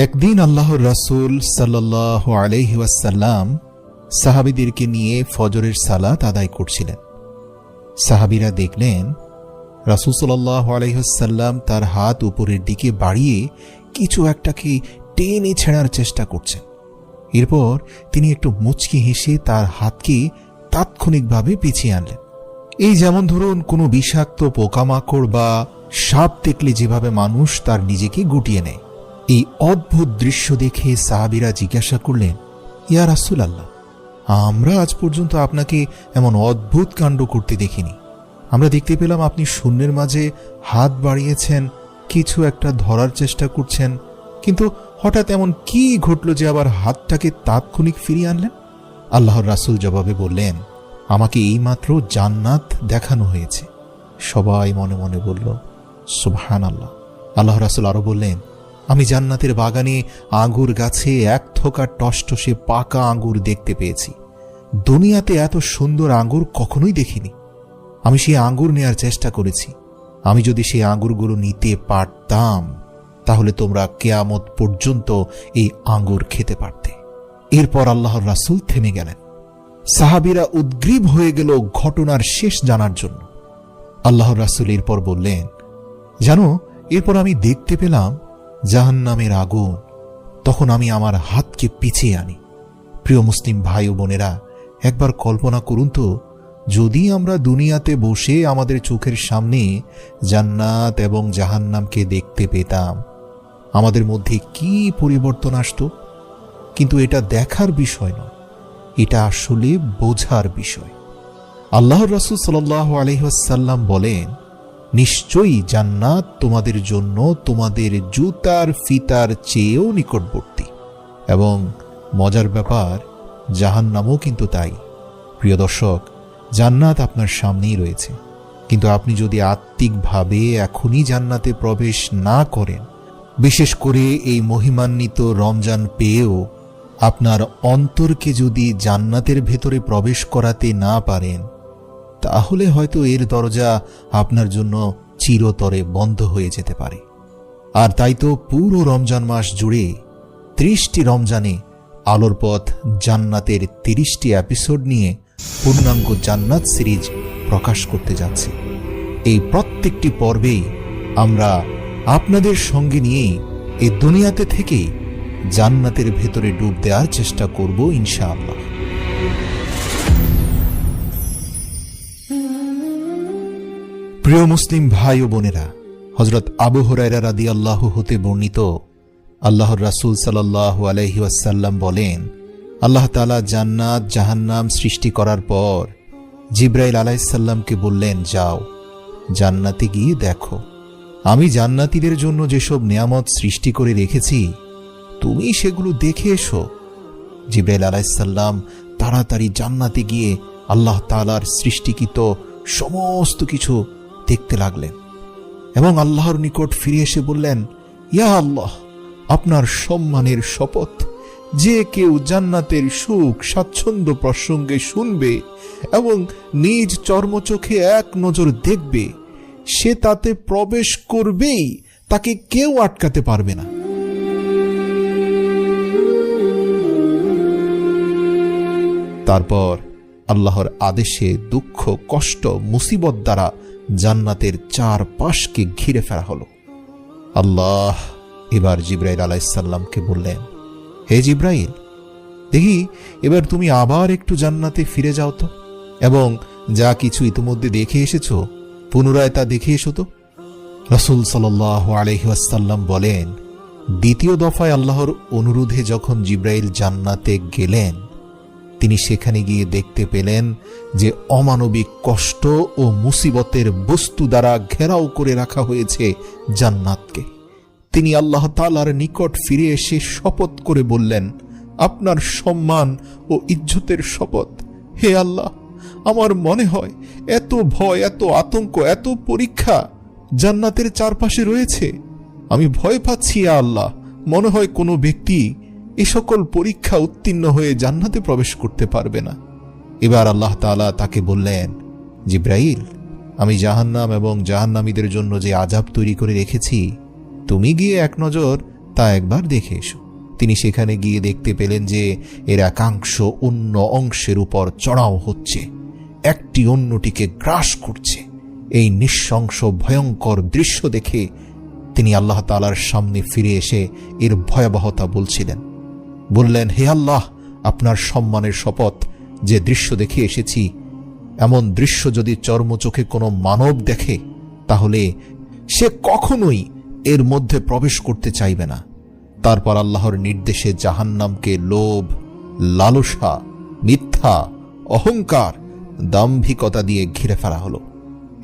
একদিন আল্লাহর রাসূল সাল্লাল্লাহু আলাইহি ওয়াসাল্লাম সাহাবীদেরকে নিয়ে ফজরের সালাত আদায় করছিলেন। সাহাবীরা দেখলেন রাসূল সাল্লাল্লাহু আলাইহি ওয়াসাল্লাম তার হাত উপরের দিকে বাড়িয়ে কিছু একটাকে টেনে ছেঁড়ার চেষ্টা করছেন। এরপর তিনি একটু মুচকি হেসে তার হাতকে তাৎক্ষণিকভাবে পিছিয়ে আনলেন। এই যেমন ধরুন কোনো বিষাক্ত পোকামাকড় বা সাপ দেখলে যেভাবে মানুষ তার নিজেকে গুটিয়ে নেয়। এই অদ্ভুত দৃশ্য দেখে সাহাবীরা জিজ্ঞাসা করলেন, ইয়া রাসূলুল্লাহ, আমরা আজ পর্যন্ত আপনাকে এমন অদ্ভুত কাণ্ড করতে দেখিনি। আমরা দেখতে পেলাম আপনি শূন্যের মাঝে হাত বাড়িয়েছেন, কিছু একটা ধরার চেষ্টা করছেন, কিন্তু হঠাৎ এমন কি ঘটল যে আবার হাতটাকে তাৎক্ষণিক ফিরিয়ে আনলেন? আল্লাহর রাসূল জবাবে বললেন, আমাকে এইমাত্র জান্নাত দেখানো হয়েছে। সবাই মনে মনে বলল, সুবহানাল্লাহ। আল্লাহর রাসূল আরো বললেন, আমি জান্নাতের বাগানে আঙ্গুর গাছে এক থোকা টসটসে পাকা আঙ্গুর দেখতে পেয়েছি। দুনিয়াতে এত সুন্দর আঙ্গুর কখনোই দেখিনি। আমি সেই আঙ্গুর নেয়ার চেষ্টা করেছি। আমি যদি সেই আঙ্গুরগুলো নিতে পারতাম তাহলে তোমরা কিয়ামত পর্যন্ত এই আঙ্গুর খেতে পারতে। এরপর আল্লাহর রাসূল থেমে গেলেন। সাহাবীরা উদ্গ্রীব হয়ে গেল ঘটনার শেষ জানার জন্য। আল্লাহর রাসূল এরপর বললেন, জানো, এরপর আমি দেখতে পেলাম জাহান্নামের আগুন। তখন আমি আমার হাতকে পিছিয়ে আনি। প্রিয় মুসলিম ভাই ও বোনেরা, একবার কল্পনা করুন তো, যদি আমরা দুনিয়াতে বসে আমাদের চোখের সামনে জান্নাত এবং জাহান্নামকে দেখতে পেতাম, আমাদের মধ্যে কি পরিবর্তন আসতো। কিন্তু এটা দেখার বিষয় নয়, এটা আসলে বোঝার বিষয়। আল্লাহর রাসূল সাল্লাল্লাহু আলাইহি ওয়াসাল্লাম বলেন, নিশ্চয়ই জান্নাত তোমাদের জন্য তোমাদের জুতার ফিতার চেয়েও নিকটবর্তী, এবং মজার ব্যাপার, জাহান্নামও কিন্তু তাই। প্রিয় দর্শক, জান্নাত আপনার সামনেই রয়েছে, কিন্তু আপনি যদি আত্মিকভাবে এখনই জান্নাতে প্রবেশ না করেন, বিশেষ করে এই মহিমান্বিত রমজান পেয়েও আপনার অন্তরকে যদি জান্নাতের ভেতরে প্রবেশ করাতে না পারেন, তাহলে হয়তো এর দরজা আপনার জন্য চিরতরে বন্ধ হয়ে যেতে পারে। আর তাই তো পুরো রমজান মাস জুড়ে 30টি রমজানে আলোর পথ জান্নাতের 30টি এপিসোড নিয়ে পূর্ণাঙ্গ জান্নাত সিরিজ প্রকাশ করতে যাচ্ছে। এই প্রত্যেকটি পর্বেই আমরা আপনাদের সঙ্গে নিয়ে এই দুনিয়াতে থেকে জান্নাতের ভেতরে ডুব দেওয়ার চেষ্টা করব ইনশাআল্লাহ। প্রিয় মুসলিম ভাই ও বোনেরা, হযরত আবু হুরায়রা রাদিয়াল্লাহু হতে বর্ণিত, আল্লাহর রাসূল সাল্লাল্লাহু আলাইহি ওয়াসাল্লাম বলেন, আল্লাহ তাআলা জান্নাত জাহান্নাম সৃষ্টি করার পর জিবরাইল আলাইহিস সালামকে বললেন, যাও জান্নাতে গিয়ে দেখো, আমি জান্নাতীদের জন্য যেসব নিয়ামত সৃষ্টি করে রেখেছি, তুমি সেগুলো দেখে এসো। জিবরাইল আলাইহিস সালাম তাড়াতাড়ি জান্নাতে গিয়ে আল্লাহ তাআলার সৃষ্টিকৃত সমস্ত কিছু দেখতে লাগলেন এবং আল্লাহর নিকট ফিরে এসে বললেন, ইয়া আল্লাহ, আপনার সম্মানের শপথ, যে কেউ জান্নাতের সুখ স্বাচ্ছন্দ্য প্রসঙ্গে শুনবে এবং নিজ চর্মচোখে এক নজর দেখবে, সে তাতে প্রবেশ করবেই, তাকে কেউ আটকাতে পারবে না। তারপর আল্লাহর আদেশে দুঃখ কষ্ট মুসিবত দ্বারা জান্নাতের চারপাশকে ঘিরে ফেলা হলো। আল্লাহ এবার জিবরাইল আলাইহিস সালামকে বললেন, হে জিবরাইল, দেখি এবার তুমি আবার একটু জান্নাতে ফিরে যাও তো, এবং যা কিছু ইতিমধ্যে দেখে এসেছো পুনরায় তা দেখে এসো তো। রাসূল সাল্লাল্লাহু আলাইহি ওয়াসাল্লাম বলেন, দ্বিতীয় দফায় আল্লাহর অনুরোধে যখন জিবরাইল জান্নাতে গেলেন, তিনি সেখানে গিয়ে দেখতে পেলেন যে অমানবিক কষ্ট ও মুসিবতের বস্তু দ্বারা ঘেরাও করে রাখা হয়েছে জান্নাতকে। তিনি আল্লাহ তাআলার নিকট ফিরে এসে শপথ করে বললেন, আপনার সম্মান ও ইজ্জতের শপথ, হে আল্লাহ, আমার মনে হয় এত ভয়, এত আতঙ্ক, এত পরীক্ষা জান্নাতের চারপাশে রয়েছে। আমি ভয় পাচ্ছি ইয়া আল্লাহ, মনে হয় কোনো ব্যক্তি এ সকল পরীক্ষা উত্তীর্ণ হয়ে জান্নাতে প্রবেশ করতে পারবে না। এবার আল্লাহ তাআলা তাকে বললেন, জিবরাইল, আমি জাহান্নাম এবং জাহান্নামীদের জন্য যে আযাব তৈরি করে রেখেছি, তুমি গিয়ে এক নজর তা একবার দেখে এসো। তিনি সেখানে গিয়ে দেখতে পেলেন যে এর একাংশ অন্য অংশের উপর চড়াও হচ্ছে, একটি অন্যটিকে গ্রাস করছে। এই নৃশংস ভয়ঙ্কর দৃশ্য দেখে তিনি আল্লাহ তাআলার সামনে ফিরে এসে এর ভয়াবহতা বললেন, হে আল্লাহ, আপনার সম্মানের শপথ, যে দৃশ্য দেখে এসেছি, এমন দৃশ্য যদি চর্মচোখে কোনো মানব দেখে তাহলে সে কখনোই এর মধ্যে প্রবেশ করতে চাইবে না। তারপর আল্লাহর নির্দেশে জাহান্নামকে লোভ, লালসা, মিথ্যা, অহংকার, দাম্ভিকতা দিয়ে ঘিরে ফেলা হলো।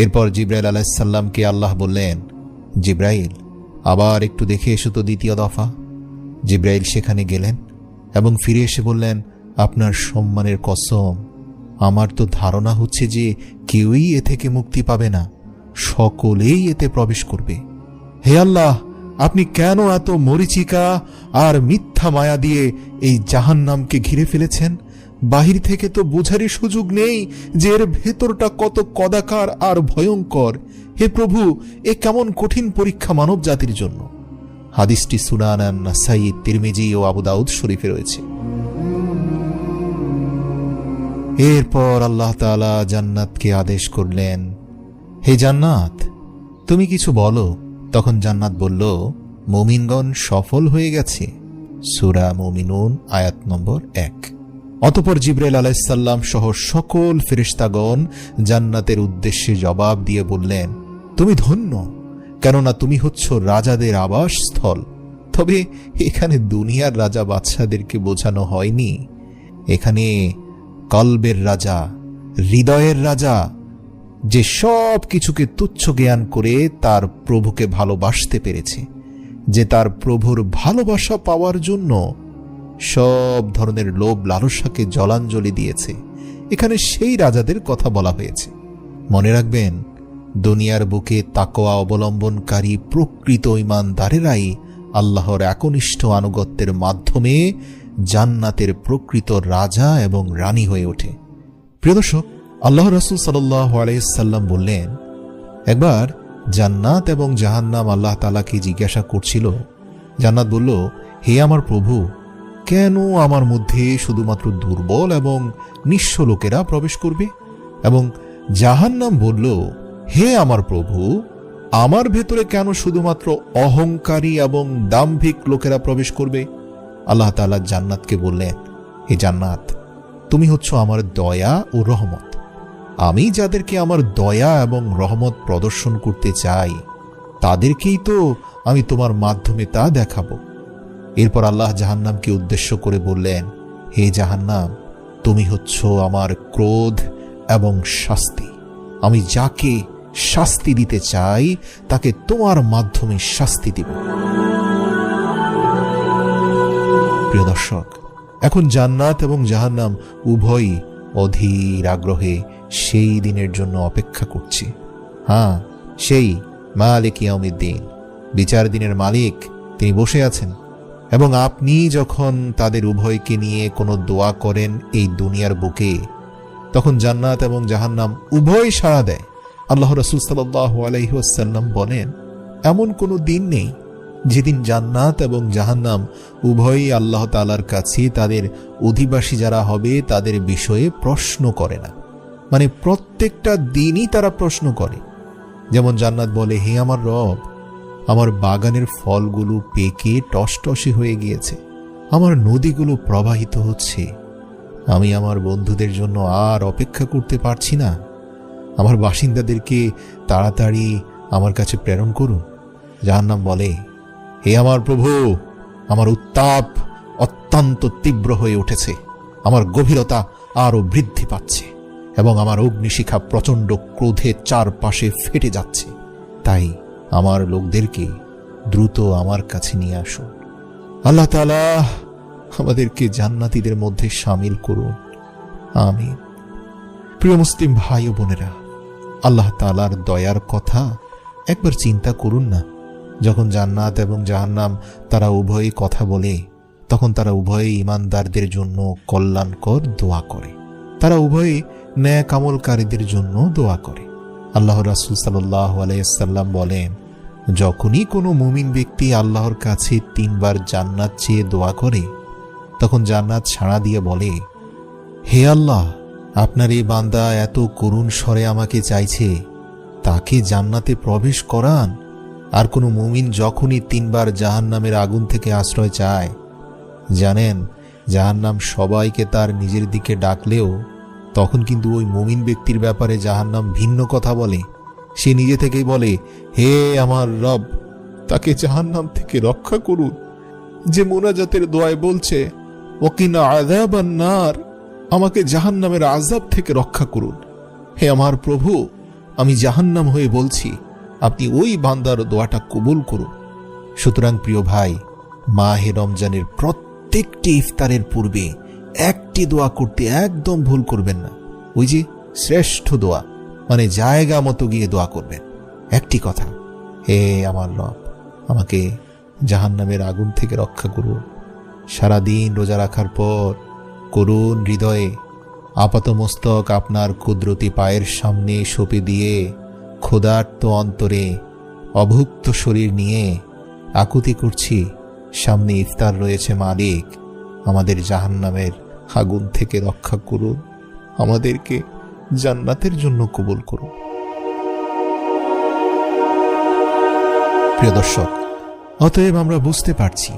এরপর জিবরাইল আলাইহিস সালামকে আল্লাহ বললেন, জিবরাইল, আবার একটু দেখে এসো তো দ্বিতীয় দফা। জিবরাইল সেখানে গেলেন এবং ফিরে এসে বললেন, আপনার সম্মানের কসম, আমার তো ধারণা হচ্ছে যে কেউই এ থেকে মুক্তি পাবে না, সকলেই এতে প্রবেশ করবে। হে আল্লাহ, আপনি কেন এত মরিচিকা আর মিথ্যা মায়া দিয়ে এই জাহান্নামকে ঘিরে ফেলেছেন? বাহির থেকে তো বোঝারই সুযোগ নেই যে এর ভেতরটা কত কদাকার আর ভয়ঙ্কর। হে প্রভু, এ কেমন কঠিন পরীক্ষা মানব জাতির জন্য। হাদিসটি সুনান নাসাই, তিরমিজি ও আবু দাউদ শরীফে রয়েছে। এরপর আল্লাহ তাআলা জান্নাতকে আদেশ করলেন, হে জান্নাত, তুমি কিছু বলো। তখন জান্নাত বলল, মুমিনগণ সফল হয়ে গেছে। সূরা মুমিনুন আয়াত নম্বর 1। অতঃপর জিবরাইল আলাইহিস সালাম সহ সকল ফেরেশতাগণ জান্নাতের উদ্দেশ্যে জবাব দিয়ে বললেন, তুমি ধন্য, কেননা তুমি হচ্ছ রাজাদের আবাসস্থল। তবে এখানে দুনিয়ার রাজা বাদশাদেরকে বোঝানো হয়নি। এখানে কলবের রাজা, হৃদয়ের রাজা, যে সব কিছুকে তুচ্ছ জ্ঞান করে তার প্রভুকে ভালোবাসতে পেরেছে, যে তার প্রভুর ভালোবাসা পাওয়ার জন্য সব ধরনের লোভ লালসাকে জলাঞ্জলি দিয়েছে, এখানে সেই রাজাদের কথা বলা হয়েছে। মনে রাখবেন, দুনিয়ার বুকে তাকওয়া অবলম্বনকারী প্রকৃত ঈমানদারেরাই আল্লাহর একনিষ্ঠ আনুগত্যের মাধ্যমে জান্নাতের প্রকৃত রাজা এবং রানী হয়ে ওঠে। প্রিয় দর্শক, আল্লাহ রাসূল সাল্লাল্লাহু আলাইহি সাল্লাম বললেন, একবার জান্নাত এবং জাহান্নাম আল্লাহ তাআলাকে জিজ্ঞাসা করছিল। জান্নাত বলল, হে আমার প্রভু, কেন আমার মধ্যে শুধুমাত্র দুর্বল এবং নিঃস্ব লোকেরা প্রবেশ করবে? এবং জাহান্নাম বলল, হে আমার প্রভু, আমার ভেতরে কেন শুধুমাত্র অহংকারী এবং দাম্ভিক লোকেরা প্রবেশ করবে? আল্লাহ তাআলা জান্নাতকে বললেন, হে জান্নাত, তুমি হচ্ছ আমার দয়া ও রহমত। আমি যাদেরকে আমার দয়া এবং রহমত প্রদর্শন করতে চাই তাদেরকেই তো আমি তোমার মাধ্যমে তা দেখাবো। এরপর আল্লাহ জাহান্নামকে উদ্দেশ্য করে বললেন, হে জাহান্নাম, তুমি হচ্ছ আমার ক্রোধ এবং শাস্তি। আমি যাকে শাস্তি দিতে চাই তাকে তোমার মাধ্যমে শাস্তি দিব। প্রিয় দর্শক, এখন জান্নাত এবং জাহান্নাম উভয়ই অধীর আগ্রহে সেই দিনের জন্য অপেক্ষা করছে। হ্যাঁ, সেই মালিক ইয়াউমিদ্দিন, বিচার দিনের মালিক, তিনি বসে আছেন। এবং আপনি যখন তাদের উভয়কে নিয়ে কোনো দোয়া করেন এই দুনিয়ার বুকে, তখন জান্নাত এবং জাহান্নাম উভয় সাড়া দেয়। আল্লাহ রাসূল সাল্লাল্লাহু আলাইহি ওয়াসাল্লাম বলেন, এমন কোনো দিন নেই যেদিন জান্নাত এবং জাহান্নাম উভয়ই আল্লাহ তাআলার কাছে তাদের অধিবাসী যারা হবে তাদের বিষয়ে প্রশ্ন করে না। মানে প্রত্যেকটা দিনই তারা প্রশ্ন করে। যেমন জান্নাত বলে, হে আমার রব, আমার বাগানের ফলগুলো পেকে টসটসে হয়ে গিয়েছে, আমার নদীগুলো প্রবাহিত হচ্ছে, আমি আমার বন্ধুদের জন্য আর অপেক্ষা করতে পারছি না, আমার বাসিন্দাদেরকে তাড়াতাড়ি আমার কাছে প্রেরণ করুন। জাহান্নাম বলে, হে আমার প্রভু, আমার উত্তাপ অত্যন্ত তীব্র হয়ে উঠেছে, আমার গভীরতা আরো বৃদ্ধি পাচ্ছে এবং আমার অগ্নিশিখা প্রচণ্ড ক্রোধে চারপাশে ফেটে যাচ্ছে। তাই আমার লোকদেরকে দ্রুত আমার কাছে নিয়ে আসুন। আল্লাহ তাআলা আমাদেরকে জান্নাতীদের মধ্যে শামিল করুন, আমিন। প্রিয় মুসলিম ভাই ও বোনেরা, আল্লাহ তাআলার দয়ার কথা একবার চিন্তা করুন না। যখন জান্নাত এবং জাহান্নাম তারা উভয়ই কথা বলে, তখন তারা উভয়ই ঈমানদারদের জন্য কল্যাণকর দোয়া করে। তারা উভয়ই নেক আমলকারীদের জন্য দোয়া করে। আল্লাহ রাসূল সাল্লাল্লাহু আলাইহি ওয়াসাল্লাম বলেন, যখনই কোনো মুমিন ব্যক্তি আল্লাহর কাছে 3 বার জান্নাত চেয়ে দোয়া করে, তখন জান্নাত সাড়া দিয়ে বলে, হে আল্লাহ, আপনার এই বান্দা এত করুণ স্বরে আমাকে চাইছে, তাকে জান্নাতে প্রবেশ করান। আর কোনো মুমিন যখনই 3 বার জাহান্নামের আগুন থেকে আশ্রয় চায়, জানেন জাহান্নাম সবাইকে তার নিজের দিকে ডাকলেও তখন কিন্তু ওই মুমিন ব্যক্তির ব্যাপারে জাহান্নাম ভিন্ন কথা বলে। সে নিজে থেকেই বলে, হে আমার রব, তাকে জাহান্নাম থেকে রক্ষা করুন। যে মোনাজাতের দোয়ায় বলছে, ওকিনা আযাবান নার, আমাকে জাহান্নামের আযাব থেকে রক্ষা করুন। হে আমার প্রভু, আমি জাহান্নাম হয়ে বলছি, আপনি ওই বান্দার দোয়াটা কবুল করুন। সুতরাং প্রিয় ভাই, মাহে রমজানের প্রত্যেকটি ইফতারের পূর্বে একটি দোয়া করতে একদম ভুল করবেন না। ওই যে শ্রেষ্ঠ দোয়া, মানে জায়গা মতো গিয়ে দোয়া করবেন। একটি কথা, হে আমার রব, আমাকে জাহান্নামের আগুন থেকে রক্ষা করুন। সারাদিন রোজা রাখার পর করুণ হৃদয়ে আপাতমস্তক আপনার কুদরতি পায়ের সামনে সঁপে দিয়ে ক্ষুধার্ত অন্তরে অভুক্ত শরীর নিয়ে আকুতি করছি, সামনে ইফতার রয়েছে মালিক, আমাদের জাহান্নামের আগুন থেকে রক্ষা করুন, আমাদেরকে জান্নাতের জন্য কবুল করুন। প্রিয় দর্শক, অতএব আমরা বুঝতে পারছি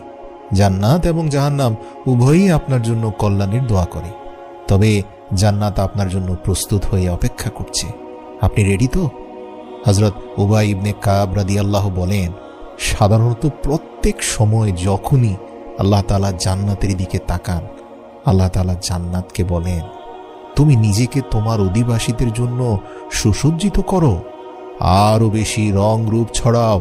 জান্নাত এবং জাহান্নাম উভয়ই আপনার জন্য কল্যাণের দোয়া করে। তবে জান্নাত আপনার জন্য প্রস্তুত হয়ে অপেক্ষা করছে। আপনি রেডি তো? হযরত উবাই ইবনে কাব রাদিয়াল্লাহু বলেন, সাধারণত প্রত্যেক সময় যখনই আল্লাহ তাআলা জান্নাতের দিকে তাকান, আল্লাহ তাআলা জান্নাতকে বলেন, তুমি নিজেকে তোমার অধিবাসীদের জন্য সুসজ্জিত করো, আরো বেশি রং রূপ ছড়াও,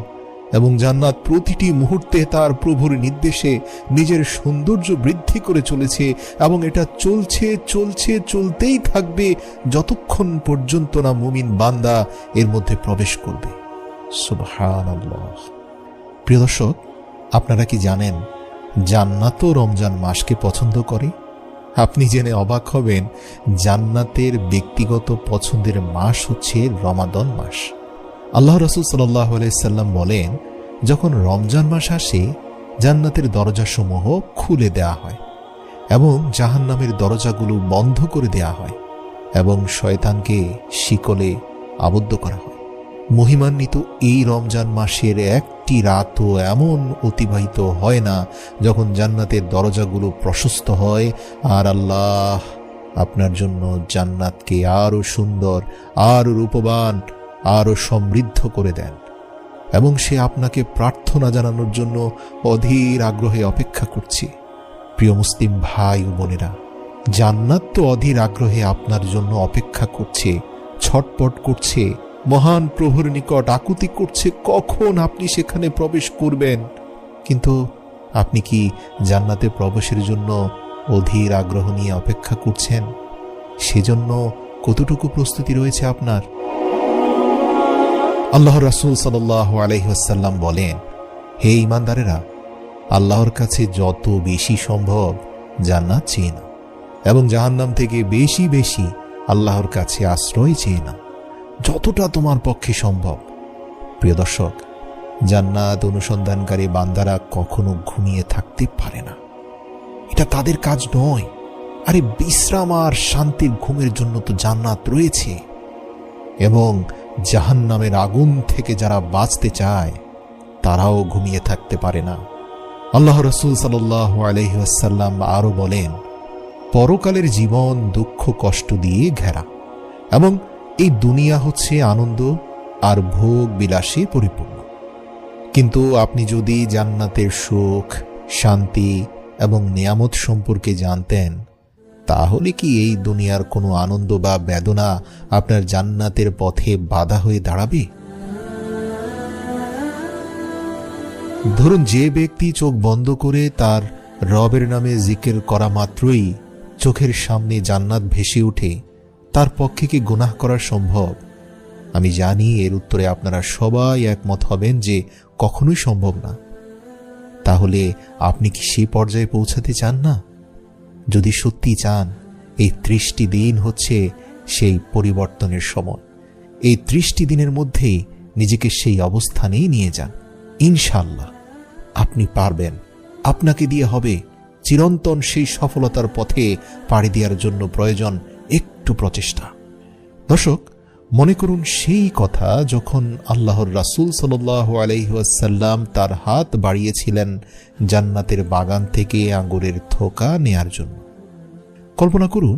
এবং জান্নাত প্রতিটি মুহূর্তে তার প্রভুর নির্দেশে নিজের সৌন্দর্য বৃদ্ধি করে চলেছে, এবং এটা চলছে চলছে চলতেই থাকবে যতক্ষণ পর্যন্ত না মুমিন বান্দা এর মধ্যে প্রবেশ করবে। সুবহানাল্লাহ। প্রিয় দর্শক, আপনারা কি জানেন জান্নাতও রমজান মাসকে পছন্দ করে? আপনি জেনে অবাক হবেন, জান্নাতের ব্যক্তিগত পছন্দের মাস হচ্ছে রমাদান মাস। আল্লাহ রাসূল সাল্লাল্লাহু আলাইহি সাল্লাম বলেন, যখন রমজান মাস আসে, জান্নাতের দরজাসমূহ খুলে দেয়া হয় এবং জাহান্নামের দরজাগুলো বন্ধ করে দেয়া হয় এবং শয়তানকে শিকলে আবদ্ধ করা হয়। মহিমান্বিত এই রমজান মাসের একটি রাতও এমন অতিবাহিত হয় না যখন জান্নাতের দরজাগুলো প্রশস্ত হয় আর আল্লাহ আপনার জন্য জান্নাতকে আরো সুন্দর, আরো রূপবান, আরো সমৃদ্ধ করে দেন, এবং সে আপনাকে প্রার্থনা জানানোর জন্য অধীর আগ্রহে অপেক্ষা করছে। প্রিয় মুসলিম ভাই ও বোনেরা, জান্নাত তো অধীর আগ্রহে আপনার জন্য অপেক্ষা করছে, ছটপট করছে, মহান প্রভুর নিকট আকুতি করছে কখন আপনি সেখানে প্রবেশ করবেন। কিন্তু আপনি কি জান্নাতে প্রবেশের জন্য অধীর আগ্রহ নিয়ে অপেক্ষা করছেন? সেজন্য কতটুকু প্রস্তুতি রয়েছে আপনার? আল্লাহর রাসূল সাল্লাল্লাহু আলাইহি ওয়াসাল্লাম বলেন, হে ঈমানদারেরা, আল্লাহর কাছে যত বেশি সম্ভব জান্নাত চেয়ে নাও এবং জাহান্নাম থেকে বেশি বেশি আল্লাহর কাছে আশ্রয় চেয়ে নাও, যতটা তোমার পক্ষে সম্ভব। প্রিয় দর্শক, জান্নাত অনুসন্ধানকারী বান্দারা কখনো ঘুমিয়ে থাকতে পারে না, এটা তাদের কাজ নয়। আরে বিশ্রাম আর শান্তির ঘুমের জন্য তো জান্নাত রয়েছে। এবং জাহান্নামের আগুন থেকে যারা বাঁচতে চায় তারাও ঘুমিয়ে থাকতে পারে না। আল্লাহ রাসূল সাল্লাল্লাহু আলাইহি ওয়াসাল্লাম আরো বলেন, পরকালের জীবন দুঃখ কষ্ট দিয়ে ঘেরা এবং এই দুনিয়া হচ্ছে আনন্দ আর ভোগ বিলাসে পরিপূর্ণ। কিন্তু আপনি যদি জান্নাতের সুখ, শান্তি এবং নিয়ামত সম্পর্কে জানতেন, তাহলে কি এই দুনিয়ার কোনো আনন্দ বা বেদনা আপনার জান্নাতের পথে বাধা হয়ে দাঁড়াবে? ধরুন, যে ব্যক্তি চোখ বন্ধ করে তার রবের নামে জিকির করা মাত্রই চোখের সামনে জান্নাত ভেসে ওঠে, তার পক্ষে কি গুনাহ করা সম্ভব? আমি জানি এর উত্তরে আপনারা সবাই একমত হবেন যে কখনোই সম্ভব না। তাহলে আপনি কি সেই পর্যায়ে পৌঁছাতে চান না? যদি সত্যি চান, এই 30টি দিন হচ্ছে সেই পরিবর্তনের সময়। এই 30টি দিনের মধ্যেই নিজেকে সেই অবস্থানেই নিয়ে যান। ইনশাআল্লাহ আপনি পারবেন। আপনাকে দিয়ে হবে। চিরন্তন সেই সফলতার পথে পাড়ি দেওয়ার জন্য প্রয়োজন একটু প্রচেষ্টা। দর্শক, মনে করুন সেই কথা যখন আল্লাহর রাসূল সাল্লাল্লাহু আলাইহি ওয়াসাল্লাম তার হাত বাড়িয়েছিলেন জান্নাতের বাগান থেকে আঙ্গুরের থোকা নেয়ার জন্য। কল্পনা করুন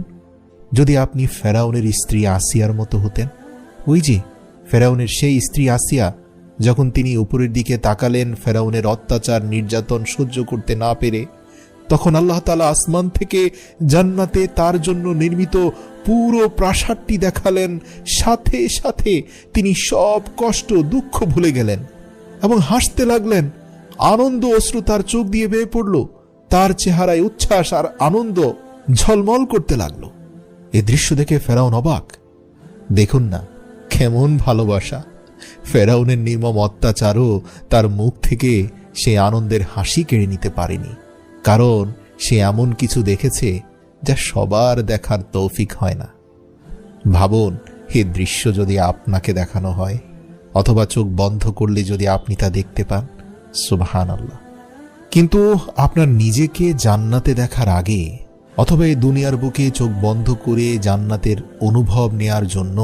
যদি আপনি ফেরাউনের স্ত্রী আসিয়ার মতো হতেন। ওই যে ফেরাউনের সেই স্ত্রী আসিয়া, যখন তিনি উপরের দিকে তাকালেন ফেরাউনের অত্যাচার নির্যাতন সহ্য করতে না পেরে, তখন আল্লাহ তাআলা আসমান থেকে জান্নাতে তার জন্য নির্মিত পুরো প্রাসাদটি দেখালেন। সাথে সাথে তিনি সব কষ্ট দুঃখ ভুলে গেলেন এবং হাসতে লাগলেন। আনন্দ অশ্রু তার চোখ দিয়ে বেয়ে পড়ল। তার চেহারায় উচ্ছ্বাস আর আনন্দ ঝলমল করতে লাগলো। এ দৃশ্য দেখে ফেরাউন অবাক। দেখুন না কেমন ভালোবাসা! ফেরাউনের নির্মম অত্যাচারও তার মুখ থেকে সে আনন্দের হাসি কেড়ে নিতে পারেনি, কারণ সে এমন কিছু দেখেছে যা সবার দেখার তৌফিক হয় না। ভাবুন, এই দৃশ্য যদি আপনাকে দেখানো হয়, অথবা চোখ বন্ধ করলে যদি আপনি তা দেখতে পান, সুবহানাল্লাহ। কিন্তু আপনার নিজেকে জান্নাতে দেখার আগে, অথবা এই দুনিয়ার বুকে চোখ বন্ধ করে জান্নাতের অনুভব নেয়ার জন্য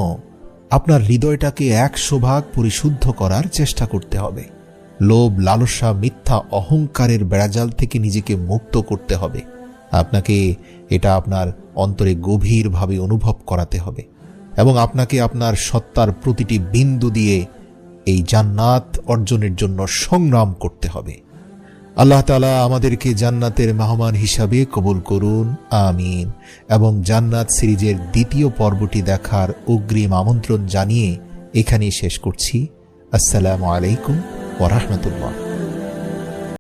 আপনার হৃদয়টাকে 100 ভাগ পরিশুদ্ধ করার চেষ্টা করতে হবে। লোভ, লালসা, মিথ্যা অহংকারের বেড়াজাল থেকে নিজেকে মুক্ত করতে হবে। আপনাকে এটা আপনার অন্তরে গভীরভাবে অনুভব করাতে হবে এবং আপনাকে আপনার সত্তার প্রতিটি বিন্দু দিয়ে এই জান্নাত অর্জনের জন্য সংগ্রাম করতে হবে। আল্লাহ তাআলা আমাদেরকে জান্নাতের মেহমান হিসাবে কবুল করুন, আমিন। এবং জান্নাত সিরিজের দ্বিতীয় পর্বটি দেখার অগ্রিম আমন্ত্রণ জানিয়ে এখানেই শেষ করছি। আসসালামু আলাইকুম ওয়া রাহমাতুল্লাহ।